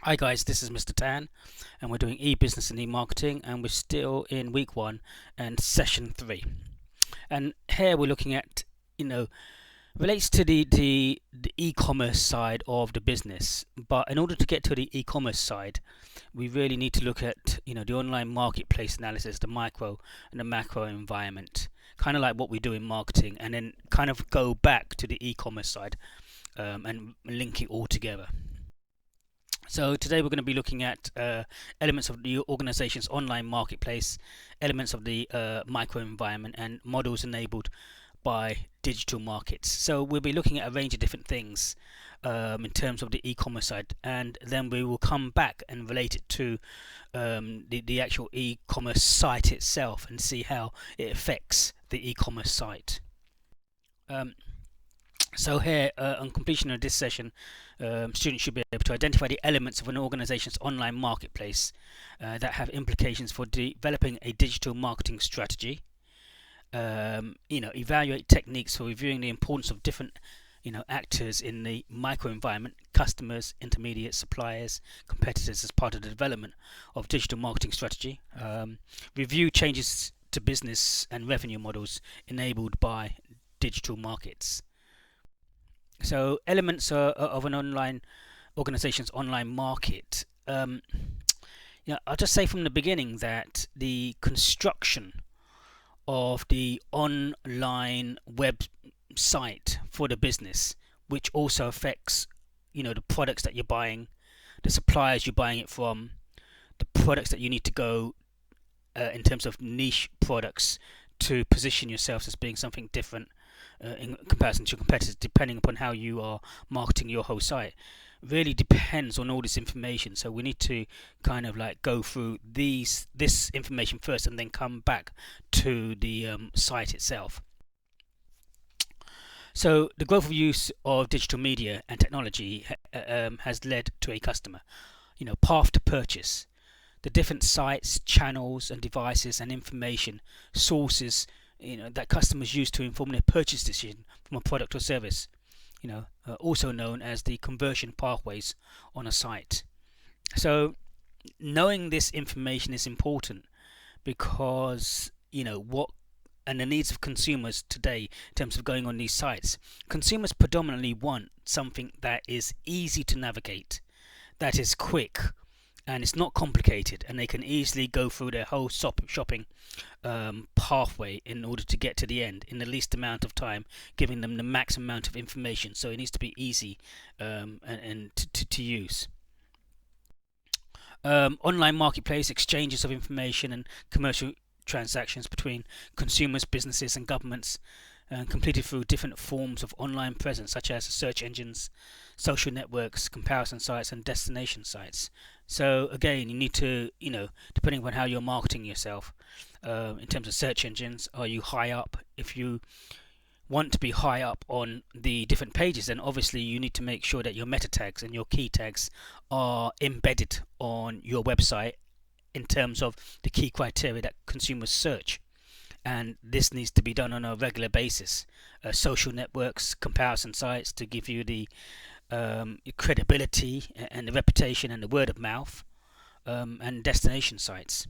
Hi guys, this is Mr. Tan, and we're doing e-business and e-marketing, and we're still in week one and session three. And here we're looking at, relates to the e-commerce side of the business. But in order to get to the e-commerce side, we really need to look at, the online marketplace analysis, the micro and the macro environment, kind of like what we do in marketing, and then kind of go back to the e-commerce side and link it all together. So today we're going to be looking at elements of the organization's online marketplace, elements of the microenvironment, and models enabled by digital markets. So we'll be looking at a range of different things in terms of the e-commerce side, and then we will come back and relate it to the actual e-commerce site itself and see how it affects the e-commerce site. So here, on completion of this session, students should be able to identify the elements of an organization's online marketplace that have implications for developing a digital marketing strategy. Evaluate techniques for reviewing the importance of different, actors in the microenvironment, customers, intermediate suppliers, competitors as part of the development of digital marketing strategy. Review changes to business and revenue models enabled by digital markets. So elements of an online organization's online market. I'll just say from the beginning that the construction of the online website for the business, which also affects, the products that you're buying, the suppliers you're buying it from, the products that you need to go in terms of niche products to position yourselves as being something different in comparison to your competitors, depending upon how you are marketing your whole site, really depends on all this information. So we need to kind of like go through this information first and then come back to the site itself. So the growth of use of digital media and technology has led to a customer, path to purchase. The different sites, channels, and devices and information sources that customers use to inform their purchase decision from a product or service, also known as the conversion pathways on a site. So knowing this information is important because what and the needs of consumers today in terms of going on these sites. Consumers predominantly want something that is easy to navigate, that is quick, and it's not complicated, and they can easily go through their whole shopping pathway in order to get to the end in the least amount of time, giving them the max amount of information. So it needs to be easy and to use. Online marketplace exchanges of information and commercial transactions between consumers, businesses, and governments, completed through different forms of online presence, such as search engines, social networks, comparison sites, and destination sites. So again, you need to, depending on how you're marketing yourself, in terms of search engines, are you high up? If you want to be high up on the different pages, then obviously you need to make sure that your meta tags and your key tags are embedded on your website in terms of the key criteria that consumers search. And this needs to be done on a regular basis. Social networks, comparison sites to give you the credibility and the reputation and the word of mouth, and destination sites.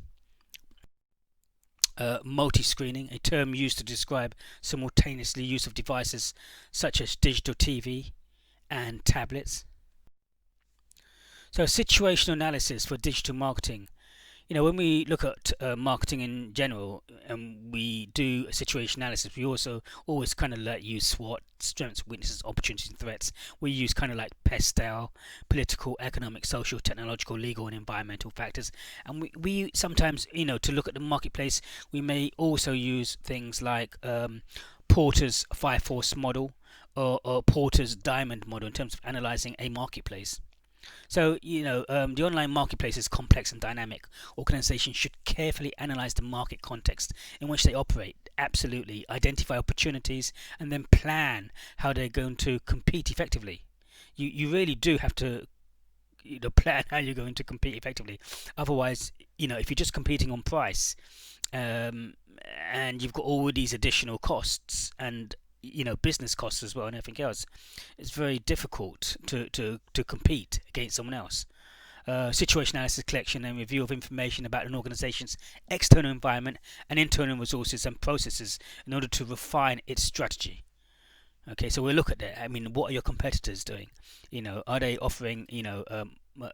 Multi-screening, a term used to describe simultaneously use of devices such as digital TV and tablets. So situational analysis for digital marketing. When we look at marketing in general and we do a situation analysis, we also always kind of like use SWOT, strengths, weaknesses, opportunities, and threats. We use kind of like PEST style, political, economic, social, technological, legal, and environmental factors. And we sometimes, to look at the marketplace, we may also use things like Porter's five force model or Porter's diamond model in terms of analyzing a marketplace. So, the online marketplace is complex and dynamic. Organizations should carefully analyze the market context in which they operate, absolutely, identify opportunities, and then plan how they're going to compete effectively. You really do have to plan how you're going to compete effectively. Otherwise, if you're just competing on price, and you've got all these additional costs and business costs as well and everything else, it's very difficult to compete against someone else. situation analysis, collection and review of information about an organization's external environment and internal resources and processes in order to refine its strategy. Okay, so we'll look at that. I mean, what are your competitors doing? Are they offering,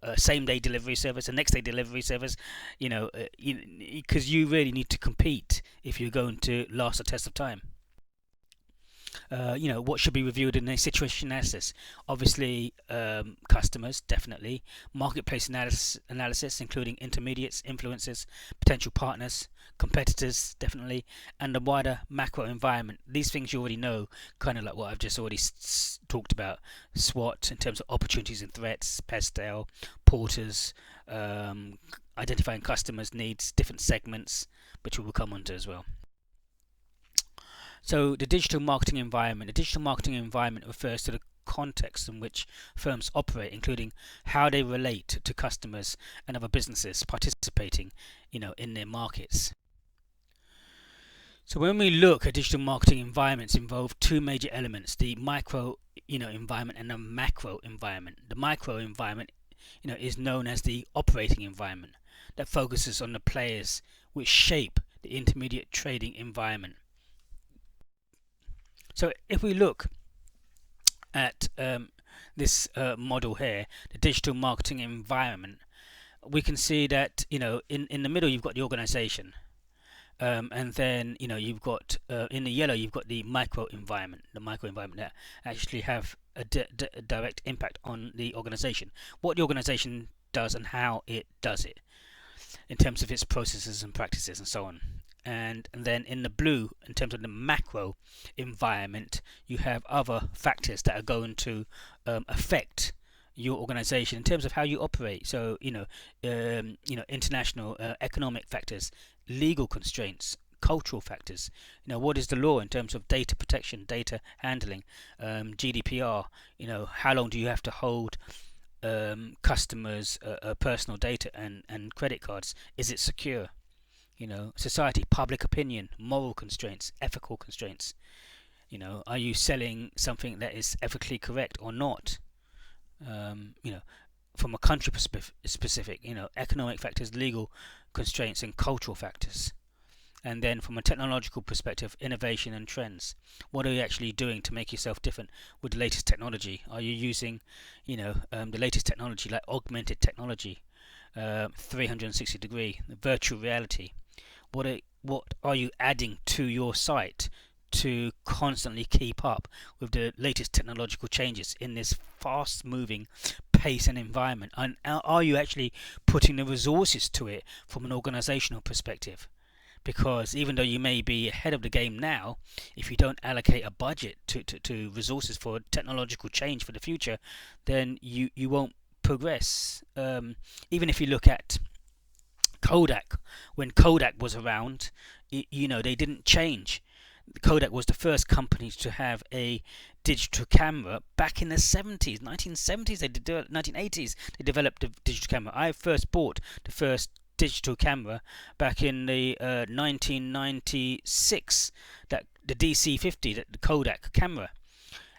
a same-day delivery service, a next-day delivery service? Because you really need to compete if you're going to last the test of time. What should be reviewed in a situation analysis? Obviously, customers, definitely. Marketplace analysis, including intermediates, influencers, potential partners, competitors, definitely, and the wider macro environment. These things you already know, kind of like what I've just already talked about. SWOT in terms of opportunities and threats, PESTEL, porters, identifying customers' needs, different segments, which we will come onto as well. So the digital marketing environment. The digital marketing environment refers to the context in which firms operate, including how they relate to customers and other businesses participating, in their markets. So when we look at digital marketing environments, involve two major elements: the micro, environment and the macro environment. The micro environment, is known as the operating environment that focuses on the players which shape the intermediate trading environment. So if we look at this model here, the digital marketing environment, we can see that in the middle you've got the organization, and then you've got in the yellow you've got the micro environment that actually have a direct impact on the organization, what the organization does and how it does it in terms of its processes and practices and so on. And then in the blue, in terms of the macro environment, you have other factors that are going to affect your organization in terms of how you operate. So international economic factors, legal constraints, cultural factors. What is the law in terms of data protection, data handling, GDPR? How long do you have to hold customers' personal data and credit cards? Is it secure? Society, public opinion, moral constraints, ethical constraints. Are you selling something that is ethically correct or not? From a country specific, economic factors, legal constraints, and cultural factors. And then from a technological perspective, innovation and trends. What are you actually doing to make yourself different with the latest technology? Are you using, the latest technology like augmented technology, 360 degree, virtual reality? What are you adding to your site to constantly keep up with the latest technological changes in this fast moving pace and environment? And are you actually putting the resources to it from an organizational perspective? Because even though you may be ahead of the game now, if you don't allocate a budget to resources for technological change for the future, then you won't progress. Even if you look at Kodak, when Kodak was around, they didn't change. Kodak was the first company to have a digital camera back in the 70s, 1970s, 1980s. They developed the digital camera. I first bought the first digital camera back in the 1996, that the DC50, the Kodak camera,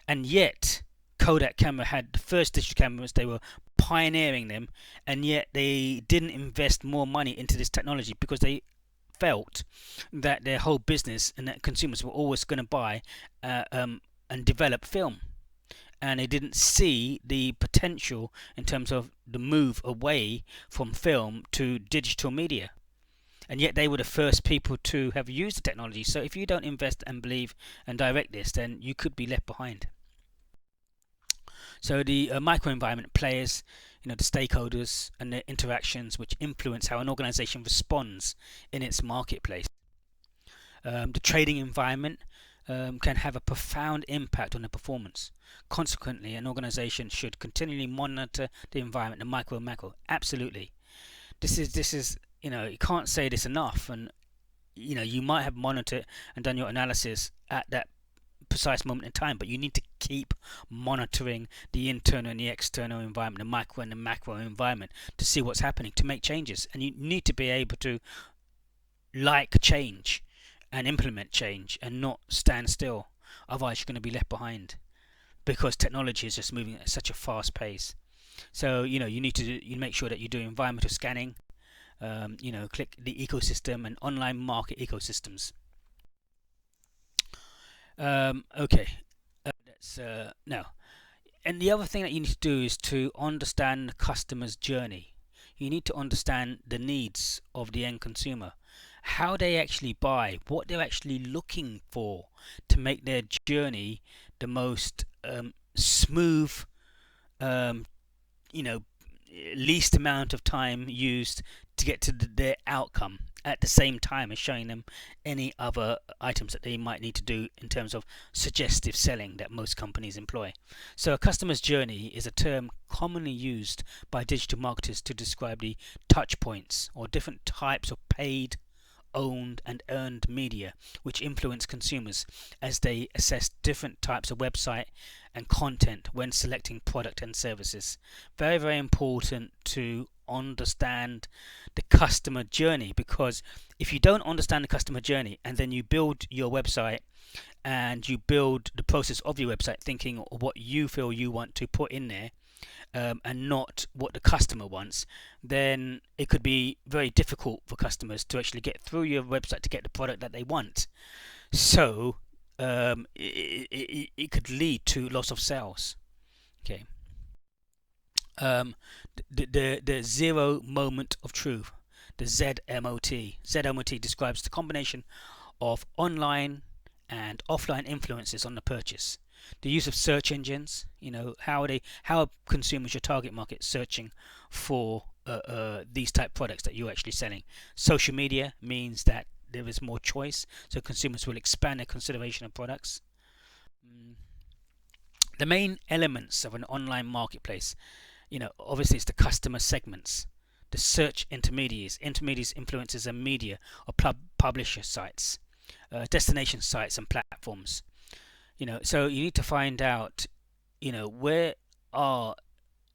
and yet Kodak camera had the first digital cameras. They were pioneering them, and yet they didn't invest more money into this technology because they felt that their whole business and that consumers were always going to buy and develop film, and they didn't see the potential in terms of the move away from film to digital media. And yet they were the first people to have used the technology. So if you don't invest and believe and direct this, then you could be left behind. So the microenvironment players, the stakeholders and their interactions, which influence how an organization responds in its marketplace. The trading environment can have a profound impact on the performance. Consequently, an organization should continually monitor the environment, the micro and macro. Absolutely. This is you can't say this enough, and you might have monitored and done your analysis at that precise moment in time, but you need to keep monitoring the internal and the external environment, the micro and the macro environment, to see what's happening, to make changes. And you need to be able to like change and implement change and not stand still. Otherwise you're going to be left behind, because technology is just moving at such a fast pace. So you need to make sure that you do environmental scanning. Click the ecosystem and online market ecosystems. Okay, that's now. And the other thing that you need to do is to understand the customer's journey. You need to understand the needs of the end consumer, how they actually buy, what they're actually looking for to make their journey the most smooth, um, least amount of time used to get to their outcome, at the same time as showing them any other items that they might need to do in terms of suggestive selling that most companies employ. So a customer's journey is a term commonly used by digital marketers to describe the touch points or different types of paid, owned and earned media which influence consumers as they assess different types of website and content when selecting product and services. Very, very important to understand the customer journey, because if you don't understand the customer journey and then you build your website and you build the process of your website thinking what you feel you want to put in there, and not what the customer wants, then it could be very difficult for customers to actually get through your website to get the product that they want. So it could lead to loss of sales. Okay. The zero moment of truth, the ZMOT. ZMOT describes the combination of online and offline influences on the purchase. The use of search engines, how are consumers, your target market, searching for these type products that you're actually selling. Social media means that there is more choice, so consumers will expand their consideration of products. The main elements of an online marketplace, obviously it's the customer segments, the search intermediaries, influencers and media or publisher sites, destination sites and platforms. So you need to find out, where are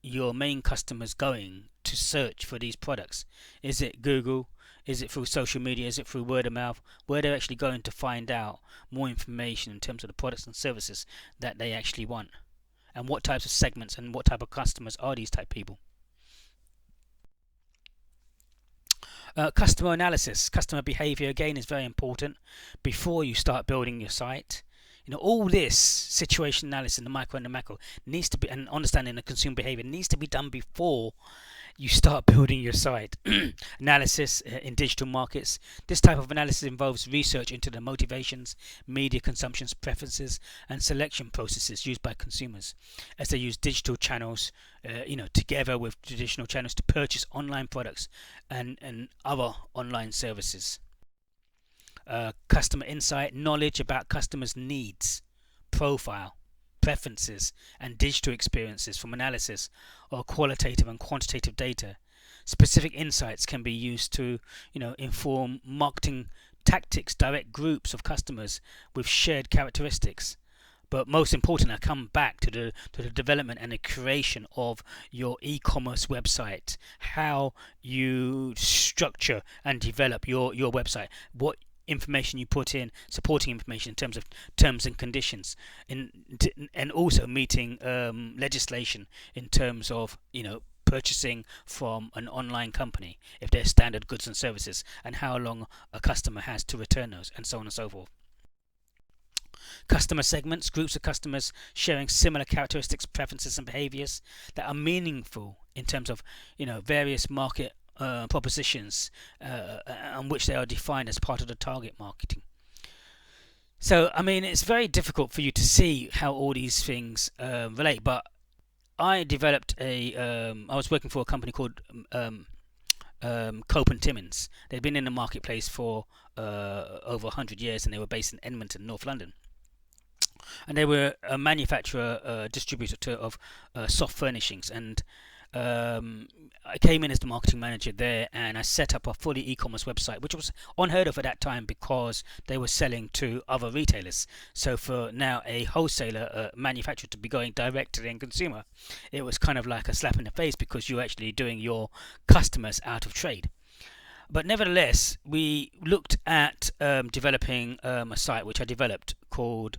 your main customers going to search for these products? Is it Google? Is it through social media? Is it through word of mouth? Where they're actually going to find out more information in terms of the products and services that they actually want, and what types of segments and what type of customers are these type of people. Customer analysis, customer behavior again is very important before you start building your site. All this situation analysis in the micro and the macro needs to be, and understanding the consumer behavior needs to be done before you start building your site. Analysis in digital markets. This type of analysis involves research into the motivations, media consumptions, preferences, and selection processes used by consumers as they use digital channels, together with traditional channels to purchase online products and other online services. Customer insight, knowledge about customers' needs, profile, preferences, and digital experiences from analysis or qualitative and quantitative data. Specific insights can be used to, inform marketing tactics, direct groups of customers with shared characteristics. But most importantly, I come back to the development and the creation of your e-commerce website, how you structure and develop your website, what information you put in, supporting information in terms of terms and conditions, and also meeting legislation in terms of purchasing from an online company if they're standard goods and services, and how long a customer has to return those, and so on and so forth. Customer segments, groups of customers sharing similar characteristics, preferences and behaviors that are meaningful in terms of various market propositions on which they are defined as part of the target marketing. So it's very difficult for you to see how all these things relate, but I developed I was working for a company called Cope and Timmins. They'd been in the marketplace for over 100 years, and they were based in Edmonton, North London. And they were a manufacturer, distributor of soft furnishings, and I came in as the marketing manager there, and I set up a fully e-commerce website, which was unheard of at that time because they were selling to other retailers. So for now a wholesaler, manufacturer, to be going direct to the end consumer, it was kind of like a slap in the face, because you're actually doing your customers out of trade. But nevertheless, we looked at developing a site which I developed called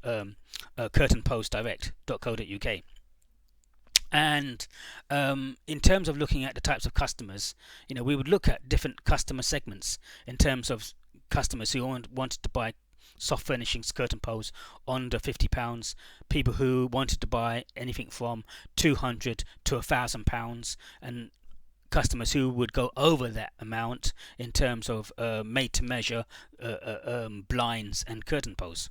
curtainpostdirect.co.uk. And in terms of looking at the types of customers, we would look at different customer segments in terms of customers who wanted to buy soft furnishings, curtain poles under £50, people who wanted to buy anything from £200 to £1,000, and customers who would go over that amount in terms of made-to-measure blinds and curtain poles.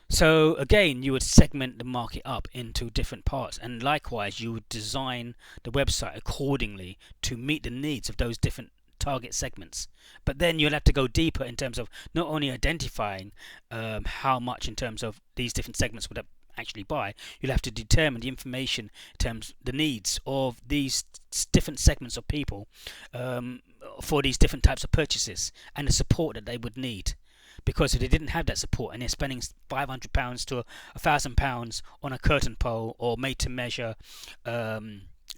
So again, you would segment the market up into different parts, and likewise you would design the website accordingly to meet the needs of those different target segments. But then you'll have to go deeper in terms of not only identifying how much in terms of these different segments would actually buy, you'll have to determine the information in terms of the needs of these different segments of people for these different types of purchases and the support that they would need. Because if they didn't have that support and they're spending £500 to £1,000 on a curtain pole or made-to-measure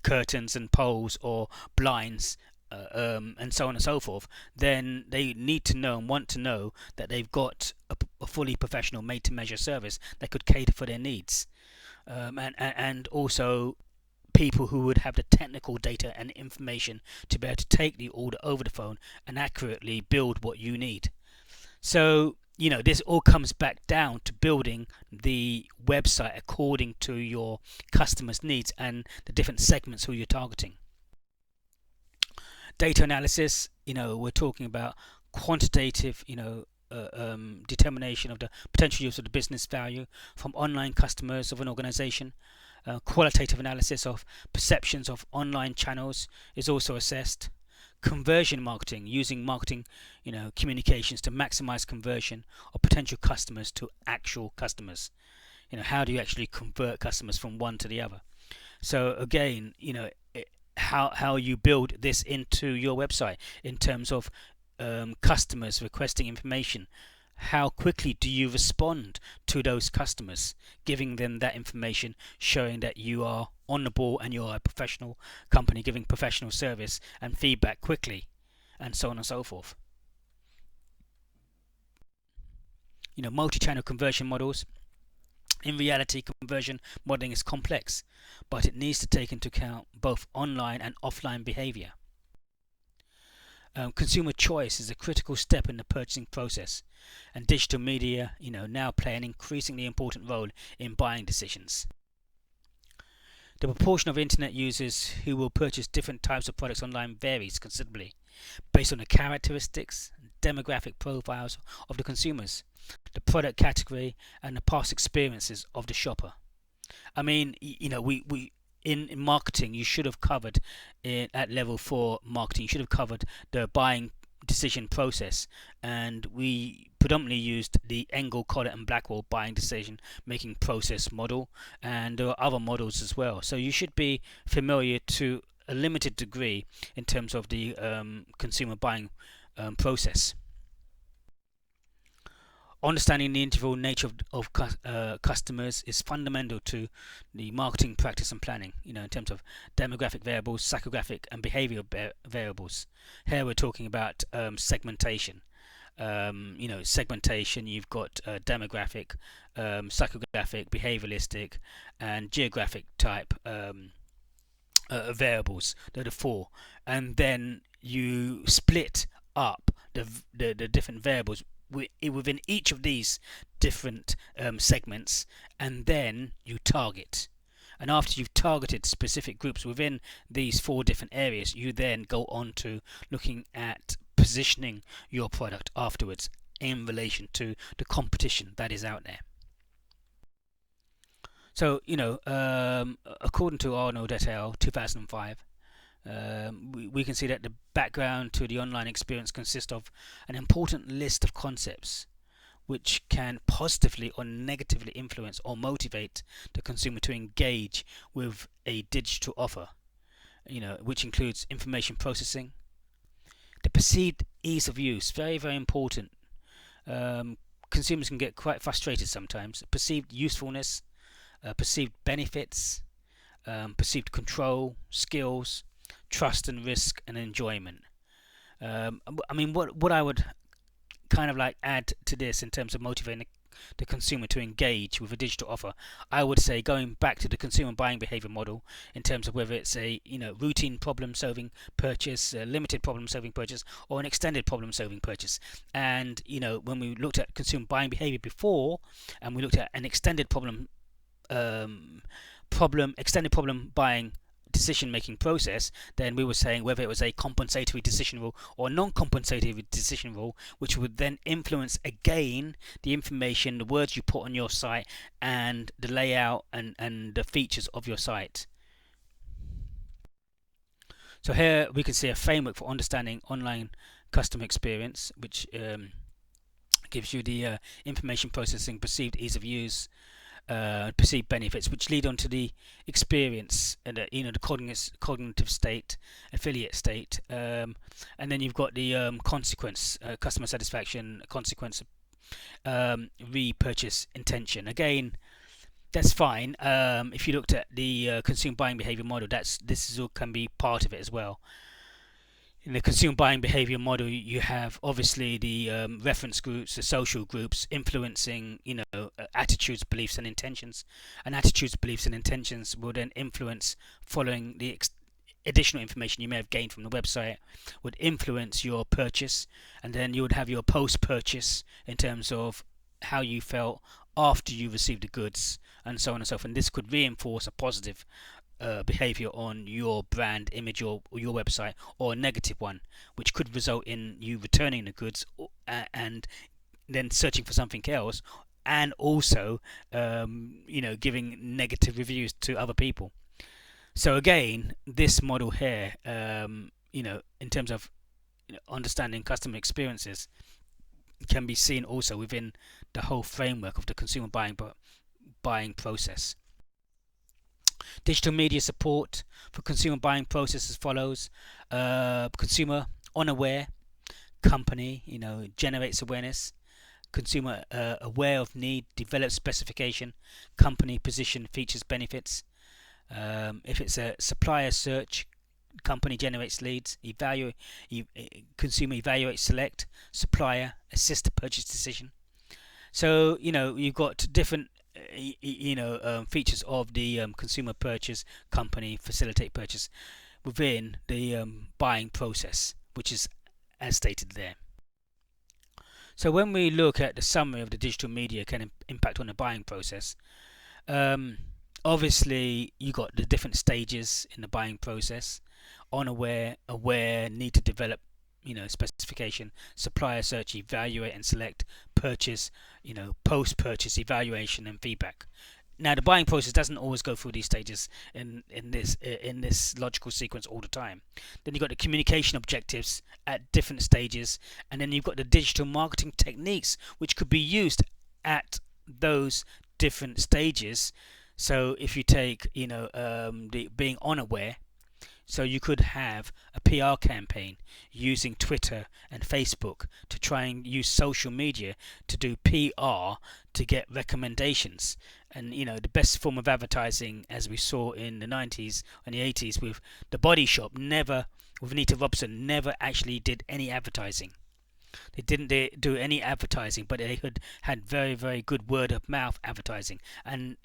curtains and poles or blinds and so on and so forth, then they need to know and want to know that they've got a fully professional made-to-measure service that could cater for their needs, and also people who would have the technical data and information to be able to take the order over the phone and accurately build what you need. So, this all comes back down to building the website according to your customers' needs and the different segments who you're targeting. Data analysis, we're talking about quantitative, determination of the potential use of the business value from online customers of an organization. Qualitative analysis of perceptions of online channels is also assessed. Conversion marketing, using marketing communications to maximize conversion of potential customers to actual customers. How do you actually convert customers from one to the other? So again, how you build this into your website in terms of customers requesting information. How quickly do you respond to those customers, giving them that information, showing that you are on the ball and you are a professional company giving professional service and feedback quickly, and so on and so forth. Multi-channel conversion models. In reality, conversion modeling is complex, but it needs to take into account both online and offline behavior. Consumer choice is a critical step in the purchasing process, and digital media, now play an increasingly important role in buying decisions. The proportion of internet users who will purchase different types of products online varies considerably, based on the characteristics and demographic profiles of the consumers, the product category, and the past experiences of the shopper. I mean, we in marketing, you should have covered at level 4 marketing, you should have covered the buying decision process, and we predominantly used the Engel, Collett and Blackwell buying decision making process model, and there are other models as well. So you should be familiar to a limited degree in terms of the consumer buying process. Understanding the integral nature of customers is fundamental to the marketing practice and planning, in terms of demographic variables, psychographic and behavioral variables. Here we're talking about segmentation. Segmentation, you've got demographic, psychographic, behavioralistic and geographic type variables. They're the 4. And then you split up the different variables within each of these different segments, and then you target. And after you've targeted specific groups within these 4 different areas, you then go on to looking at positioning your product afterwards in relation to the competition that is out there. So, according to Arnold et al. 2005, we can see that the background to the online experience consists of an important list of concepts which can positively or negatively influence or motivate the consumer to engage with a digital offer, which includes information processing, the perceived ease of use, very, very important. Consumers can get quite frustrated sometimes. Perceived usefulness, perceived benefits, perceived control, skills, trust and risk and enjoyment. What I would kind of like add to this in terms of motivating the consumer to engage with a digital offer. I would say going back to the consumer buying behavior model in terms of whether it's a routine problem solving purchase, a limited problem solving purchase, or an extended problem solving purchase. And when we looked at consumer buying behavior before, and we looked at an extended extended problem buying decision-making process, then we were saying whether it was a compensatory decision rule or non-compensatory decision rule, which would then influence again the information, the words you put on your site, and the layout and the features of your site. So here we can see a framework for understanding online customer experience, which gives you the information processing, perceived ease of use, perceived benefits, which lead on to the experience and the cognitive state, affiliate state, and then you've got the consequence, customer satisfaction, consequence, repurchase intention. Again, that's fine. If you looked at the consumer buying behavior model, this all can be part of it as well. In the consumer buying behavior model, you have obviously the reference groups, the social groups influencing, attitudes, beliefs, and intentions. And attitudes, beliefs, and intentions will then influence, following the additional information you may have gained from the website, would influence your purchase. And then you would have your post-purchase in terms of how you felt after you received the goods, and so on and so forth. And this could reinforce a positive behavior on your brand image or your website, or a negative one, which could result in you returning the goods and then searching for something else, and also giving negative reviews to other people. So again, this model here, in terms of understanding customer experiences, can be seen also within the whole framework of the consumer buying process. Digital media support for consumer buying process as follows: consumer unaware, company generates awareness, consumer aware of need, develops specification, company position, features, benefits. If it's a supplier search, company generates leads, consumer evaluates, select, supplier assist the purchase decision. So you've got different features of the consumer purchase, company facilitate purchase within the buying process, which is as stated there. So when we look at the summary of the digital media can impact on the buying process, obviously you got the different stages in the buying process: unaware, aware, need to develop specification, supplier search, evaluate and select, purchase, post-purchase evaluation and feedback. Now the buying process doesn't always go through these stages in this logical sequence all the time. Then you've got the communication objectives at different stages, and then you've got the digital marketing techniques which could be used at those different stages. So if you take the being unaware, so you could have a PR campaign using Twitter and Facebook to try and use social media to do PR to get recommendations. And the best form of advertising, as we saw in the 90s and the 80s with the Body Shop, with Anita Robson, never actually did any advertising. They didn't do any advertising, but they had very, very good word of mouth advertising. And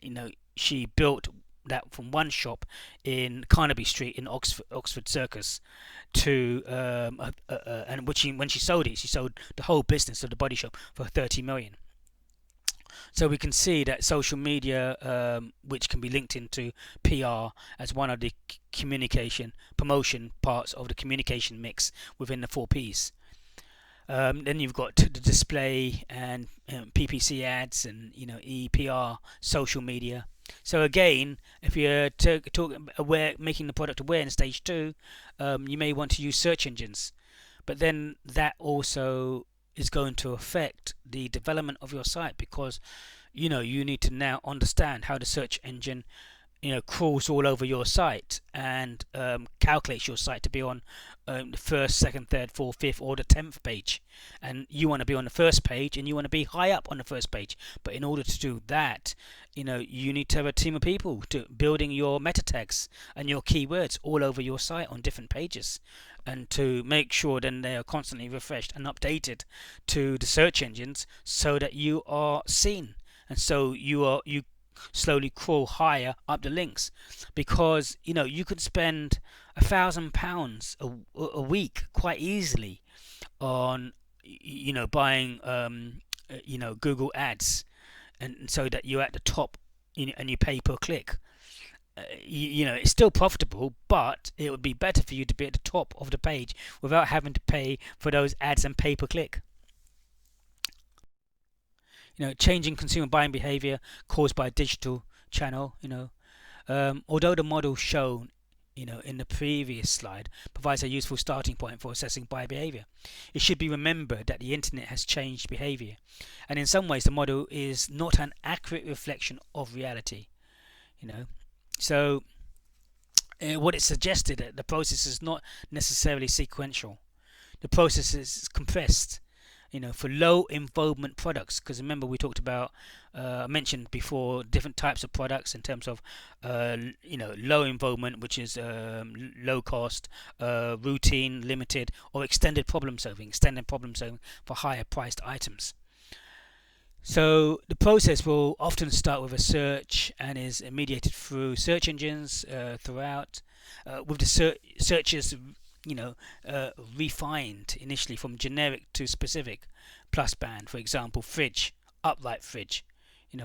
she built that from one shop in Carnaby Street in Oxford Circus to and when she sold it, she sold the whole business of the Body Shop for 30 million. So we can see that social media, which can be linked into PR as one of the communication promotion parts of the communication mix within the 4Ps. Then you've got the display and PPC ads and EPR, social media. So again, if you're making the product aware in stage 2, you may want to use search engines, but then that also is going to affect the development of your site, because you need to now understand how the search engine crawls all over your site and calculates your site to be on the first, second, third, fourth, fifth, or the 10th page, and you want to be on the first page and you want to be high up on the first page. But in order to do that, you need to have a team of people building your meta tags and your keywords all over your site on different pages, and to make sure then they are constantly refreshed and updated to the search engines so that you are seen, and so you slowly crawl higher up the links. Because you could spend £1,000 a week quite easily on buying Google ads, and so that you're at the top, and you pay per click. It's still profitable, but it would be better for you to be at the top of the page without having to pay for those ads and pay per click. Changing consumer buying behavior caused by a digital channel. Although the model shown in the previous slide provides a useful starting point for assessing buyer behavior, it should be remembered that the internet has changed behavior, and in some ways the model is not an accurate reflection of reality. So what it suggested, that the process is not necessarily sequential. The process is compressed, for low involvement products. Because remember, we talked about, I mentioned before, different types of products in terms of, low involvement, which is low cost, routine, limited, or extended problem solving for higher priced items. So the process will often start with a search and is mediated through search engines throughout, with the searches refined initially from generic to specific plus band. For example, fridge, upright fridge,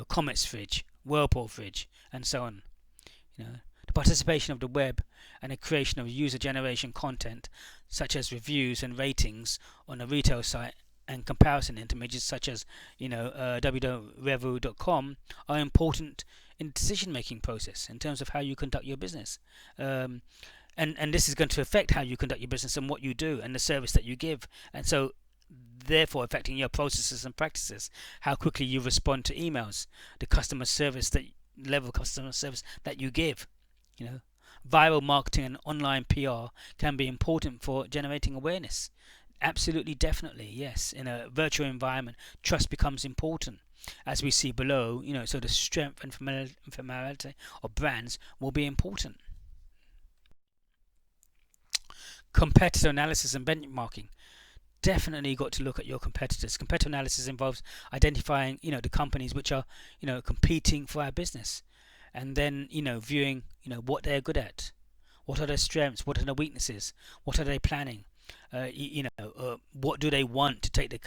Comet's fridge, Whirlpool fridge, and so on. The participation of the web and the creation of user generation content such as reviews and ratings on a retail site, and comparison images such as www.revu.com are important in the decision making process in terms of how you conduct your business. And this is going to affect how you conduct your business and what you do and the service that you give, and so therefore affecting your processes and practices, how quickly you respond to emails, the customer service, that level of customer service that you give. Viral marketing and online PR can be important for generating awareness. Absolutely, definitely, yes. In a virtual environment, trust becomes important, as we see below. So the strength and familiarity of brands will be important. Competitor analysis and benchmarking. Definitely got to look at your competitors. Competitor analysis involves identifying, the companies which are, competing for our business, and then, viewing, what they're good at, what are their strengths, what are their weaknesses, what are they planning, what do they want to take the,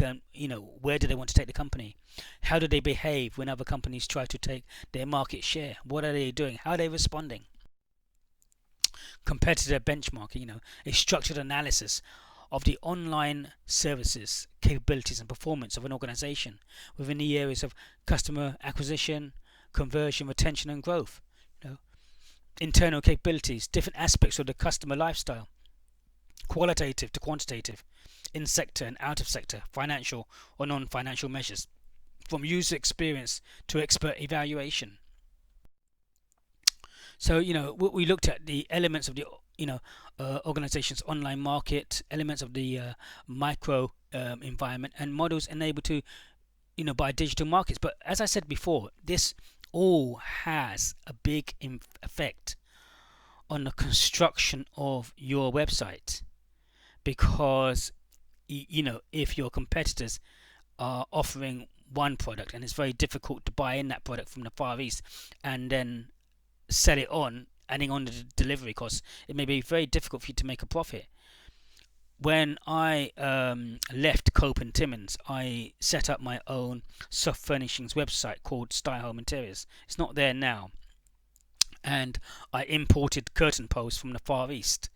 where do they want to take the company, how do they behave when other companies try to take their market share, what are they doing, how are they responding. Competitor benchmarking, a structured analysis of the online services, capabilities and performance of an organization within the areas of customer acquisition, conversion, retention and growth. Internal capabilities, different aspects of the customer lifestyle, qualitative to quantitative, in sector and out of sector, financial or non-financial measures, from user experience to expert evaluation. So we looked at the elements of the organization's online market, elements of the micro environment, and models enabled to by digital markets. But as I said before, this all has a big effect on the construction of your website, because if your competitors are offering one product and it's very difficult to buy in that product from the Far East and then sell it on, adding on the delivery costs, it may be very difficult for you to make a profit. When I left Cope and Timmins, I set up my own soft furnishings website called Style Home Interiors. It's not there now, and I imported curtain posts from the Far East,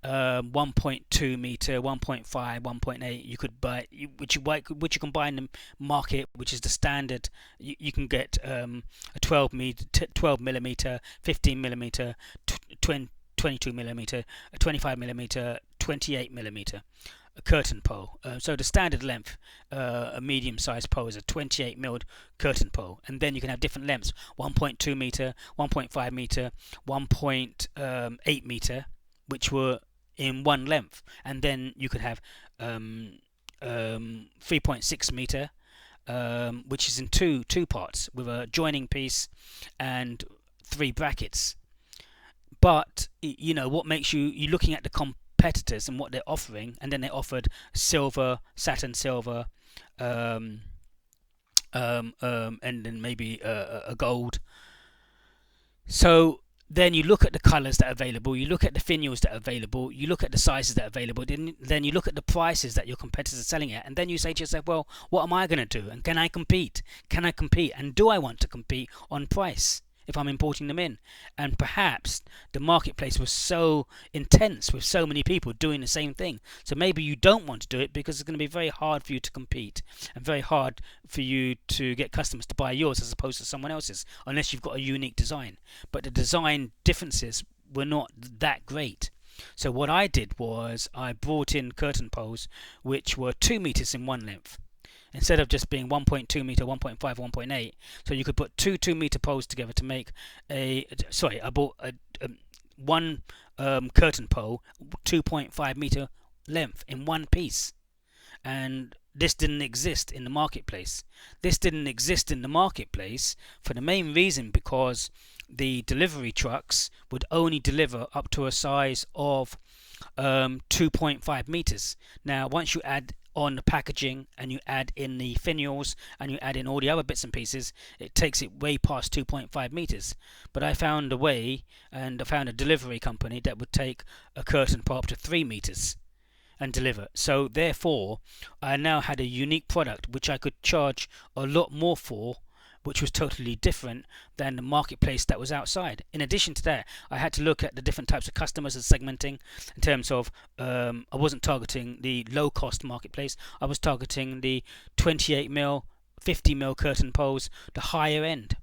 1.2 meter, 1.5, 1.8. You could buy, which you can buy in the market, which is the standard. You can get a 12 millimeter, 15 millimeter, 22 millimeter, 25 millimeter, 28 millimeter curtain pole. So the standard length, a medium-sized pole, is a 28 mm curtain pole, and then you can have different lengths: 1.2 meter, 1.5 meter, 1.8 meter, which were in one length, and then you could have 3.6 meter, which is in two parts with a joining piece and 3 brackets. But you know what makes you're looking at the competitors and what they're offering, and then they offered silver, satin silver, and then maybe a gold. So then you look at the colors that are available, you look at the finials that are available, you look at the sizes that are available, then you look at the prices that your competitors are selling at, and then you say to yourself, well, what am I going to do? And can I compete? Can I compete? And do I want to compete on price if I'm importing them in? And perhaps the marketplace was so intense with so many people doing the same thing, so maybe you don't want to do it because it's going to be very hard for you to compete and very hard for you to get customers to buy yours as opposed to someone else's, unless you've got a unique design. But the design differences were not that great. So what I did was I brought in curtain poles which were 2 meters in one length, instead of just being 1.2 meter, 1.5, 1.8. So you could put two 2-meter poles together to make I bought one curtain pole 2.5 meter length in one piece, and this didn't exist in the marketplace. This didn't exist in the marketplace for the main reason because the delivery trucks would only deliver up to a size of 2.5 meters. Now once you add on the packaging and you add in the finials and you add in all the other bits and pieces, it takes it way past 2.5 meters. But I found a way, and I found a delivery company that would take a curtain pole up to 3 meters and deliver. So therefore I now had a unique product which I could charge a lot more for, which was totally different than the marketplace that was outside. In addition to that, I had to look at the different types of customers and segmenting in terms of I wasn't targeting the low cost marketplace. I was targeting the 28mm, 50mm curtain poles, the higher end,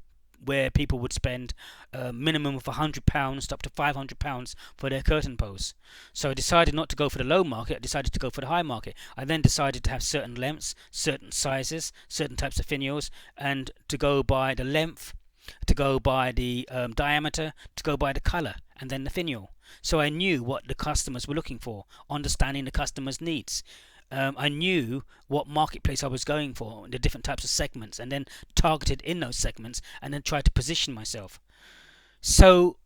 where people would spend a minimum of £100 up to £500 for their curtain poles. So I decided not to go for the low market, I decided to go for the high market. I then decided to have certain lengths, certain sizes, certain types of finials, and to go by the length, to go by the diameter, to go by the colour, and then the finial. So I knew what the customers were looking for, understanding the customer's needs. I knew what marketplace I was going for, the different types of segments, and then targeted in those segments and then tried to position myself. So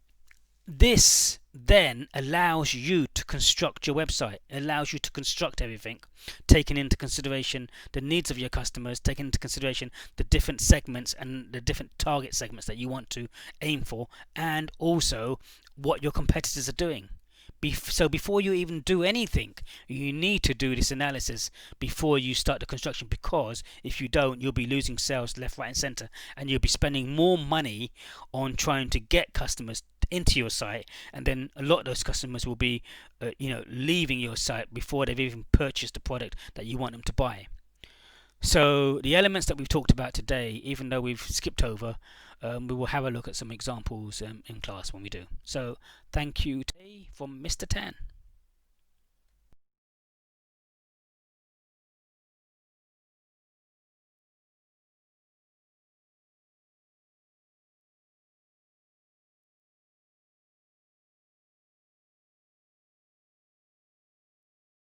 this then allows you to construct your website, it allows you to construct everything, taking into consideration the needs of your customers, taking into consideration the different segments and the different target segments that you want to aim for, and also what your competitors are doing. So before you even do anything, you need to do this analysis before you start the construction, because if you don't, you'll be losing sales left, right and center, and you'll be spending more money on trying to get customers into your site, and then a lot of those customers will be leaving your site before they've even purchased the product that you want them to buy. So the elements that we've talked about today, even though we've skipped over, we will have a look at some examples in class when we do. So thank you today from Mr. Tan.